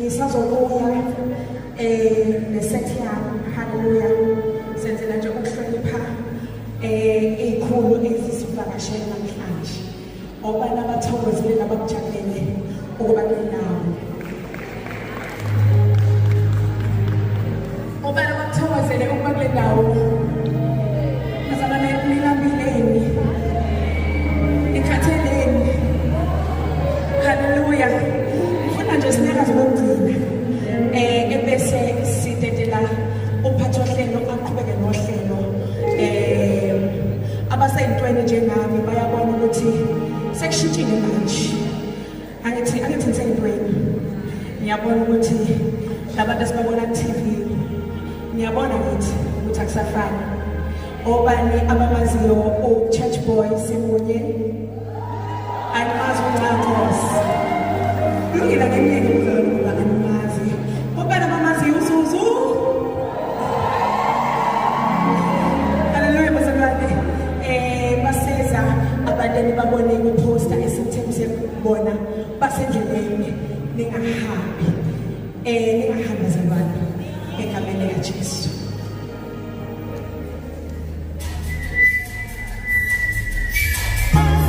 ngisazobuya nesethi yami haleluya senzela nje ukuhlonipha izikhulu ezisivakashela namhlanje obana abathokozile nabakujabulele ukuba kunawo obana abathokozele ukuba kunawo mazalane nilambileni nikhatheleni haleluya ufuna nje sineka zokugcina ebese sidedela umphathi wohlelo aqhubeke nohlelo abasayintweni njengami bayabona ukuthi sekushintshile manje angithi ngisayintweni ngiyabona ukuthi labantu esibabona ku-TV ngiyabona ukuthi akusafani obani abamaziyo o-church boy Simunye animazi uNqakosi lungile ngemnyeni uzolo ngoba animazi obani abamaziyo uZuzu haleluya bazalwane baseza abantwana babone iposter esithembise bona basendleleni ningahambi bazalwane egameni likaJesu. Yeah.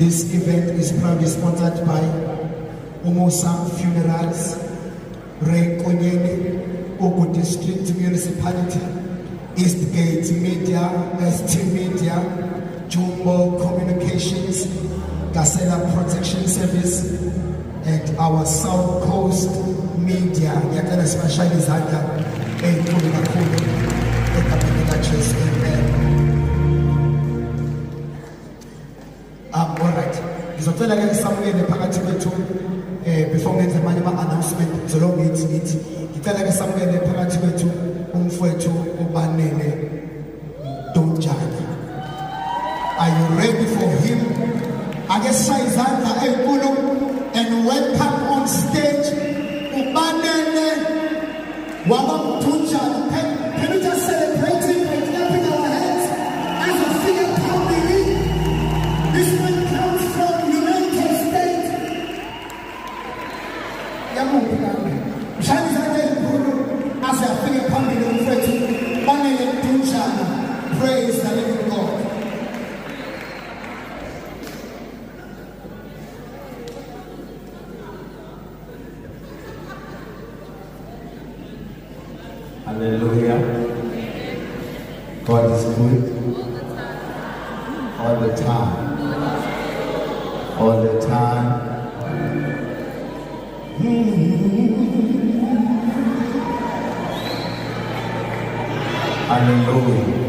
This event is proudly sponsored by Umosam Funerals, Ray Konyene, Ogu District Municipality, Eastgate Media, ST Media, Jumbo Communications, Gasela Protection Service, and our South Coast Media. Yakana especially Zanda, and Kulakulu, and Kapanika Chase. Alright. Ngizocela ke samukele phakathi kwethu before ngenze manje announcement zolo ngithi ngicela ke samukele phakathi kwethu umfowethu ubanene Donjani. Are you ready for him? Ake shaya izandla enkulu and welcome on stage ubanene wabamthunjana. Can we just celebrate him by clapping our hands as a figure pounding? This one comes from United States. Shine izandla enkulu as a figure pounding umfowethu ubanene Donjani. Praise the living God. Hallelujah. God is good all the time. All the time. Hallelujah.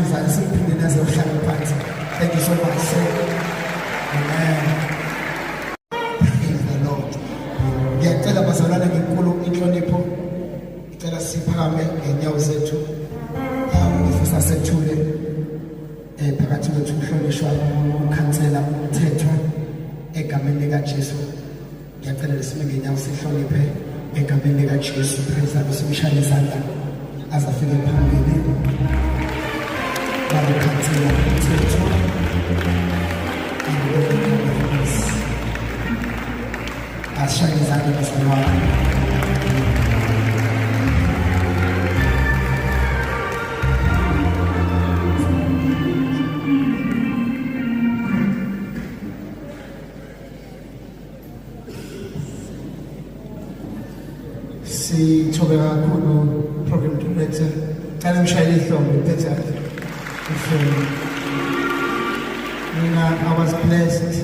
shine izandla siphinde naze uhlala phansi. Thank you so much. Amen. Praise the Lord. Ngiyacela bazalwane ngenkulu inhlonipho. Ngicela siphakame ngenyawo zethu. Ngifisa sethule phakathi kwethu uhlonishwa ukhansela umthetho egameni lika Jesu. Ngiyacela lesime ngenyawo sihloniphe egameni lika Jesu. Praise God. Simshayele izandla azafike phambili. Baba khansela umthetho. Ashayele izandla bazalwane. Sithobe kakhulu program director cala ngishayele ihlombe phetha ihlombe. Mina I was blessed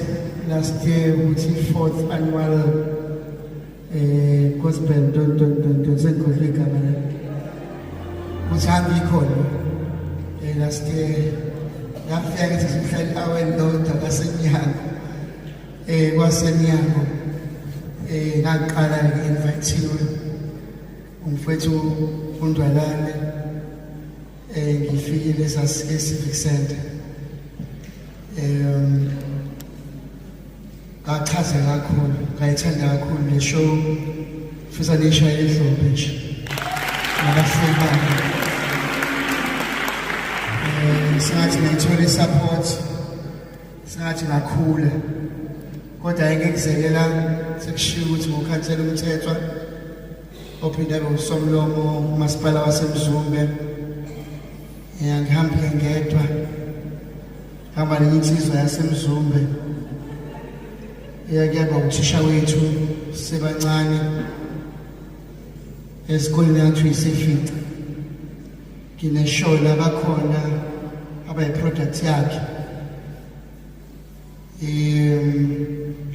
last year with the 4th annual gospel don't sengikhohlwe igama la ukuthi angikhona last year ngafika ngithi sihlala awendoda kaseNyango kwaseNyango ngaqala ngi-invite umfowethu uNdwalane ngifikile sasike-Civic Center ngachaza kakhulu ngayithanda kakhulu le show futhi nishayele ihlombe nje nabahlebana singathi ngayithola i-support singathi ngakhula kodwa engikuzelela sekushiwo ukuthi ngokhansela umthethwa ophinde abe usomlomo umasipala waseMzumbe. Ngihambile ngedwa ngihamba nensizwa yaseMzumbe eyakuyaba uthisha wethu sebancane esikoleni yathu isefica. Ngineshow labakhona abayi-product yakhe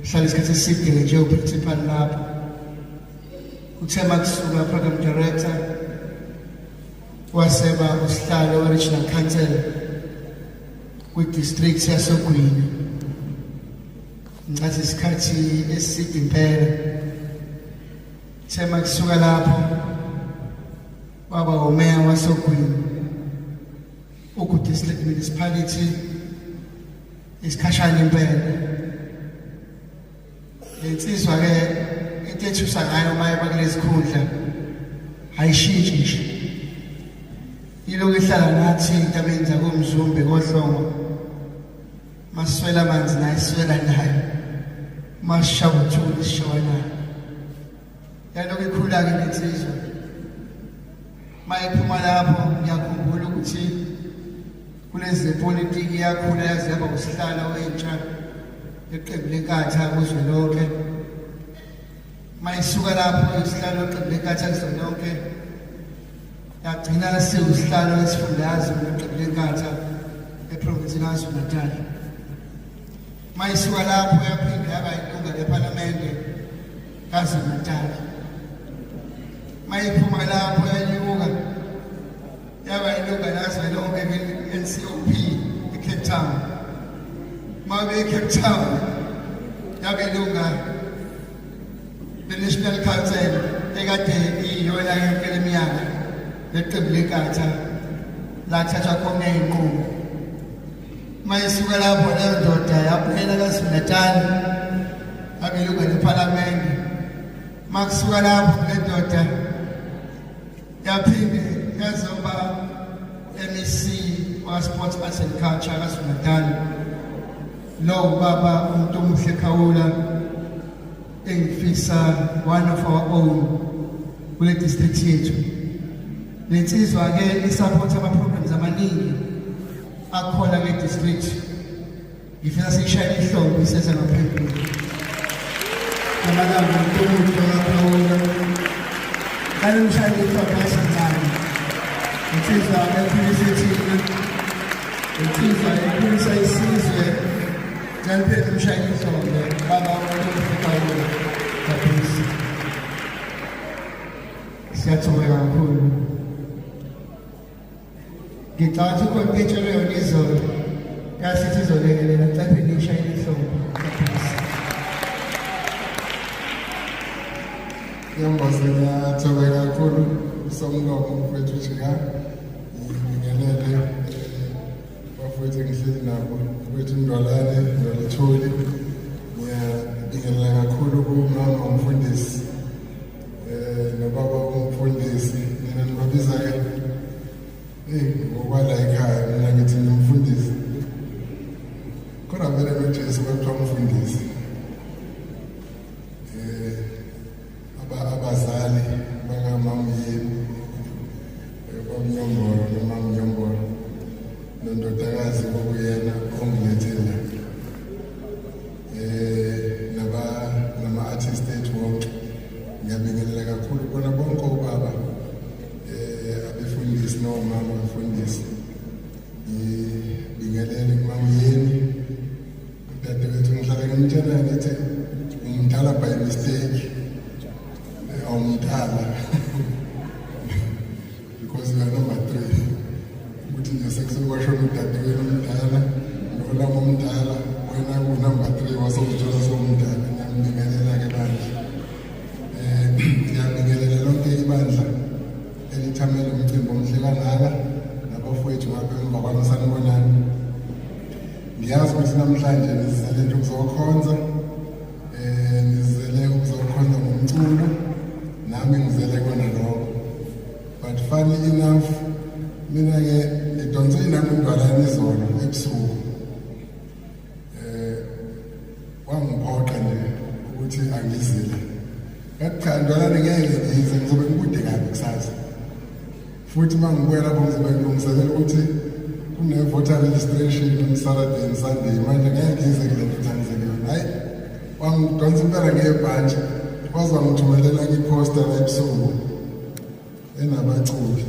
hlala isikhathi eside nje uprincipal lapho. Uthe makusuka program director waseba usihlalo we-regional council kwi-district yaseGwini. Ngicathi isikhathi eside impela. Uthe makusuka lapho waba umeya waseGwini uku-district municipality isikhashana impela. Lensizwa-ke into ethusa ngayo uma eba kulezi khundla ayishintshi nje. Ilokhu ihlala nathi entabeni zakoMzumbe kohlongo. Masiswela amanzi naye siswela nayo. Masishawa uthuli sishawa nayo. Yalokhu ikhula-ke lensizwa. Mayiphuma lapho ngiyakhumbula ukuthi kulezi zepolitiki yakhula yaze yaba usihlalo wentsha eqembu lenkatha kuzwelonke. Mayisuka lapho isihlalo eqembu lenkatha kuzwelonke yagcina sewusihlalo esifundazwe eqembu lenkatha eprovinsini yaKwaZulu-Natal. Mayisuka lapho yaphinda yaba yilunga lephalamende kaZulu-Natal. Mayiphuma lapho yanyuka yaba yilunga lakazwelonke NCOP eCape Town. Mabe eCape Town yaba yilunga le-National Council ekade iyona yonke leminyaka leqembu lenkatha lathathwa khona iy'nqumo. Mayisuka lapho leyo ndoda yaphela kaZulu-Natal yaba yilunga lephalamende. Makusuka lapho le ndoda yaphinde yazoba MEC wa-Sports Arts and Culture kaZulu-Natal. Lo baba umuntu omuhle Khawula engifisa one of our own kule district yethu. Lensizwa-ke isupporta ama-programs amaningi akhona kule district. Ngifisa siyishayele ihlombe iseza ngaphezulu. Namalanga umuntu omuhle kaKhawula kale mshayele ihlombe yasencane. Lensizwa ekhulisa ithina. Lensizwa ekhulisa isizwe. Ngaliphethe umshayeli ihlombe baba umuntu omuhle kabisa. Siyathokoza kakhulu. ngicabanga ukuthi impetshelo yona izolo yasithi izolekelela mhlawumbe nishayele ihlobo. Ngiyambasela kakhulu somlomo mfethu jika ngibingelele bafethu ngihleli nabo mfethu Ndwalane Ndwalitholi ngiyabingelela kakhulu kumama umfundisi nobaba umfundisi mina nibabiza ke ngokwala ekhaya mina ngithi ngumfundisi kodwa vele noJesu kwathiwa umfundisi abazali bakamamyeni bamnyombolo nomamnyombolo nondodakazi okuyena ongilethela nama-artist ethu wonke ngiyabingelela kakhulu bona bonke obaba abefundisi nomama befundisi ngibingelele kumamyeni udadewethu ngihlala ngimtshela ngithi umdala by mistake awumdala because you are number 3 ukuthi nje sekusekwashona udadewenu omdala nolamo omdala wena kunumber 3 wasowuthola sowumdala. Ngiyambingelela-ke bandla ngiyabingelela lonke ibandla elithamele umcimbi omhle kangaka nabafowethu ngapha emva kwami sanibonani. Ngiyazi ukuthi namhlanje nizizele nje ukuzokhonza nizizele ukuzokhonza ngomculo nami ngizele kona lokho, but funny enough mina-ke ngidonse inami uNdwalane izolo ebusuku wangiphoqa nje ukuthi angizile ngathi cha Ndwalane ngeke ngize ngizobe ngikude kabi kusasa futhi uma ngibuya lapho ngizobe ngilungiselela ukuthi kune-voter registration on Saturday and Sunday manje ngeke ngize kule nto angize kuyona. Hhayi wangidonsa impela ngebhantshi waze wangithumelela ngiposta la ebusuku enabaculi.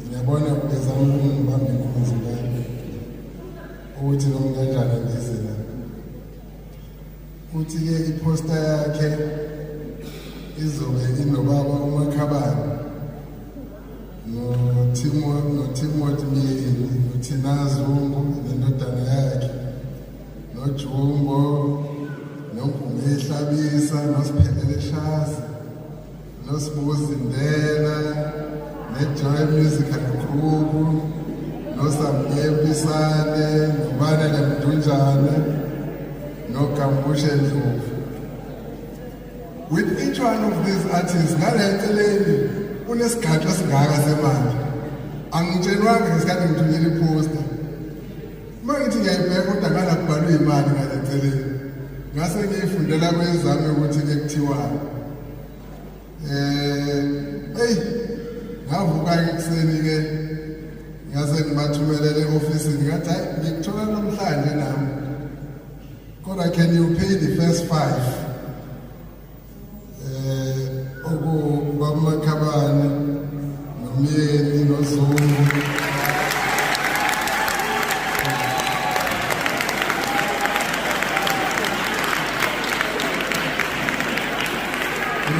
Ngiyabona bezama ukungibamba inkunzi vele ukuthi noma kanjani ngize la. Uthi-ke iposta yakhe izobe inobaba uMakhabane noTimothy Myeni noThina Zungu nendodana yakhe noJumbo noNgumehlabisa noSiphelele Shazi noSibuzi Ndela neJoy Musical Group noSamyebisane noBanele Mdunjane noGambushe Ndlovu. With each one of these artists ngaleceleni kunesigaxa singaka semali angitshelwanga ngesikhathi ngithunyela iposta uma ngithi ngiyayibheka kodwa ngalakubhalwe imali ngaleceleni ngase ngiyifundela kwezami ukuthi-ke kuthiwani ngavuka-ke ekuseni-ke ngase ngibathumelele e-ofisini ngathi hayi ngikuthola namhlanje nami kodwa can you pay the first 5 okubamakhabane nomyeni noZungu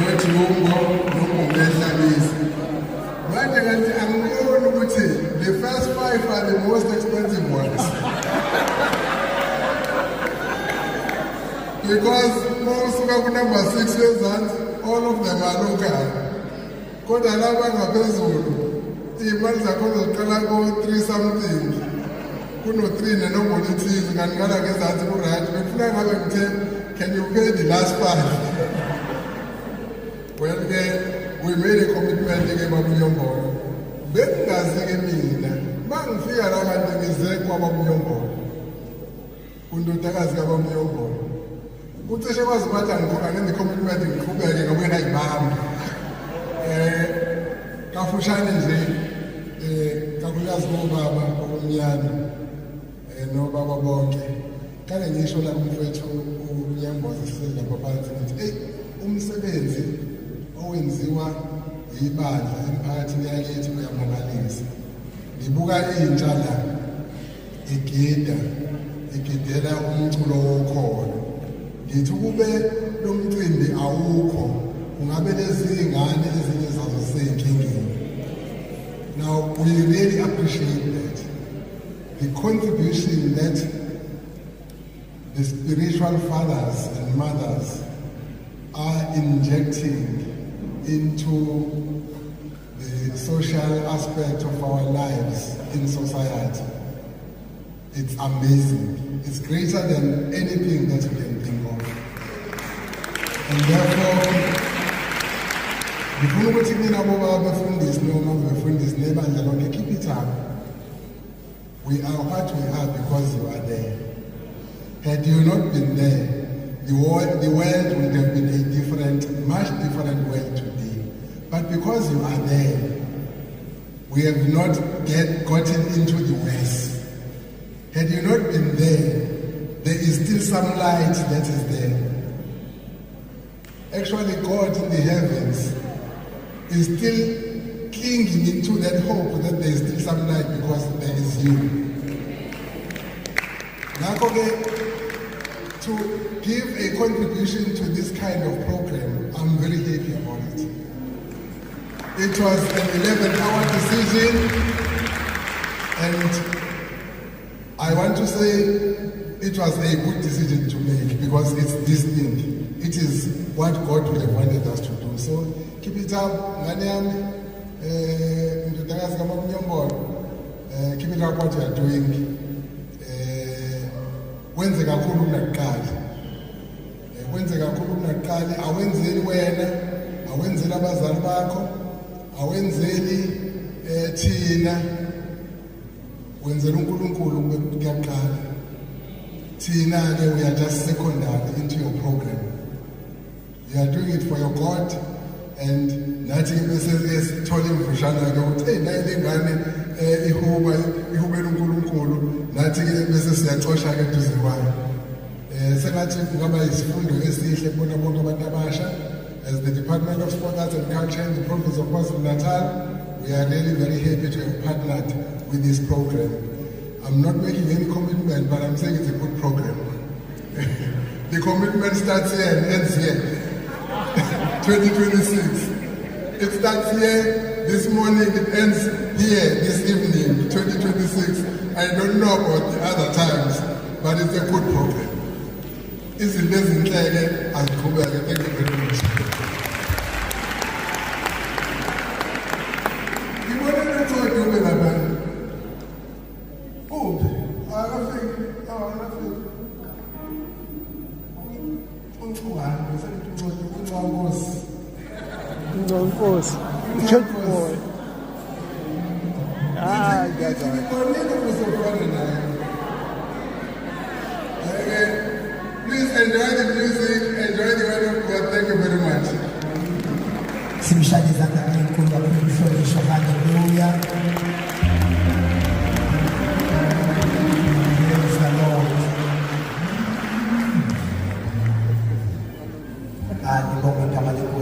noJumbo noNgumehlabisa. Manje kanti angiboni ukuthi the first 5 are the most expensive ones because mawusuka kunumber 6 wezansi all of them are local kodwa laba ngaphezulu iy'mali zakhona ziqala ko-3 something kuno-3 nenombolo ethize kanti ngala ngezansi ku-right bekufuna ngabe ngithe can you pay the last 5. Well-ke we made a commitment-ke babuNyombolo bekungazi-ke mina uma ngifika la kanti ngize kwababuNyombolo kundodakazi kababuNyombolo kucishe kwazi bathi angenza i-commitment ngiqhubeke ngoba ngayibamba kafushane nje kakhulukazi kobaba okumnyama nobaba bonke kale ngisho la kumfethu uNyamboza siselapha phansi ngithi eyi umsebenzi owenziwa yibandla emphakathini yakithi uyamangalisa. Ngibuka intsha la igidela umculo wokholo ngithi kube lo mcimbi awukho kungabe lezi ingane ezinye zazo ziseyinkingeni. Now we really appreciate that. the contribution that the spiritual fathers and mothers are injecting into the social aspect of our lives in society. It's amazing. It's greater than anything that you can think of. And therefore, before we take in our keep it up. We are what we are because you are there. Had you not been there, the world would have been a different, much different world today. But because you are there, we have not gotten into the West. Had you not been there, there is still some light that is there. Actually, God in the heavens is still clinging into that hope that there is still some light because there is you. Now, to give a contribution to this kind of program, I'm very happy about it. It was an 11-hour decision, and I want to say it was a good decision to make because it's this thing. It is what God would have wanted us to do. So keep it up, keep it up what you are doing. Wenze kakhulu kunakuqala. Wenze kakhulu kunakuqala, awenzeli wena, awenzeli abazali bakho, awenzeli thina. Wenzela uNkulunkulu kuyaqala. Thina ke we are just secondary into your program. You are doing it for your God, and nathi bese sithola imvushana ke ukuthi hey nayi lengane ihubela uNkulunkulu nathi ke bese siyacosha ke duze kwayo. Sengathi kungaba isifundo esihle kubona bonke abantu abasha. As the Department of Sport, Arts and Culture in the province of KwaZulu-Natal, we are really very happy to have partnered with this program. I'm not making any commitment, but I'm saying it's a good program. The commitment starts here and ends here. 2026. It starts here this morning, it ends here this evening, 2026. I don't know about the other times, but it's a good program. It's in this entire and thank you very much. You want to talk to me about Church boy. Ah, that's all right. Please enjoy the music, enjoy the word of God. Thank you very much.